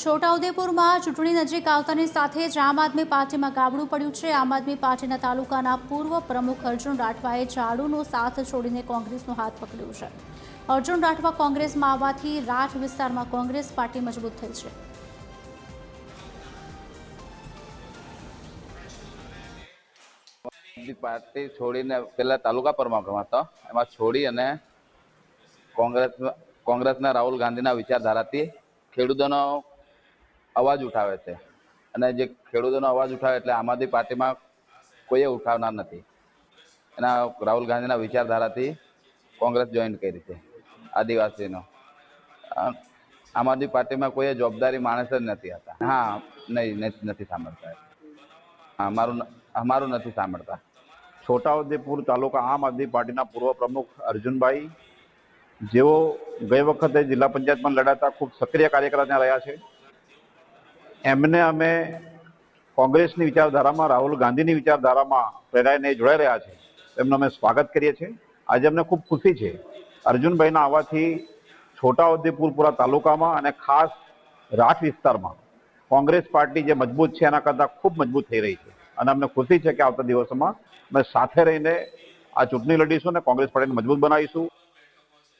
છોટાઉદેપુરમાં ચૂંટણી નજીક આવતાની સાથે જ આમ આદમી પાર્ટીમાં ગાબડું પડ્યું છે। આમ આદમી પાર્ટીના તાલુકાના પૂર્વ પ્રમુખ અર્જુન રાઠવાએ ઝાડુનો સાથ છોડીને કોંગ્રેસનો હાથ પકડ્યો છે। અર્જુન રાઠવા કોંગ્રેસમાં આવવાથી રાઠ વિસ્તારમાં કોંગ્રેસ પાર્ટી મજબૂત થઈ છે। પાર્ટી છોડીને પેલા તાલુકા પ્રમુખમાં હતો, એમાં છોડી અને કોંગ્રેસના રાહુલ ગાંધીના વિચારધારાથી ખેડૂતોનો અવાજ ઉઠાવે છે અને જે ખેડૂતોનો અવાજ ઉઠાવે એટલે આમ આદમી પાર્ટીમાં કોઈએ ઉઠાવનાર નથી। એના રાહુલ ગાંધીના વિચારધારાથી કોંગ્રેસ જોઈન કરી છે। આદિવાસીનો આમ આદમી પાર્ટીમાં કોઈ જવાબદારી માણસ જ નથી હતા। હા, નથી સાંભળતા, અમારું નથી સાંભળતા। છોટાઉદેપુર તાલુકા આમ આદમી પાર્ટીના પૂર્વ પ્રમુખ અર્જુનભાઈ, જેઓ ગઈ વખતે જિલ્લા પંચાયતમાં લડાતા ખૂબ સક્રિય કાર્યકર્તા રહ્યા છે, એમને અમે કોંગ્રેસની વિચારધારામાં, રાહુલ ગાંધીની વિચારધારામાં પ્રેરાઈને જોડાઈ રહ્યા છે, એમનું અમે સ્વાગત કરીએ છીએ। આજે અમને ખૂબ ખુશી છે અર્જુનભાઈના આવવાથી છોટાઉદેપુર પૂરા તાલુકામાં અને ખાસ રાઠ વિસ્તારમાં કોંગ્રેસ પાર્ટી જે મજબૂત છે એના કરતાં ખૂબ મજબૂત થઈ રહી છે અને અમને ખુશી છે કે આવતા દિવસોમાં અમે સાથે રહીને આ ચૂંટણી લડીશું અને કોંગ્રેસ પાર્ટીને મજબૂત બનાવીશું।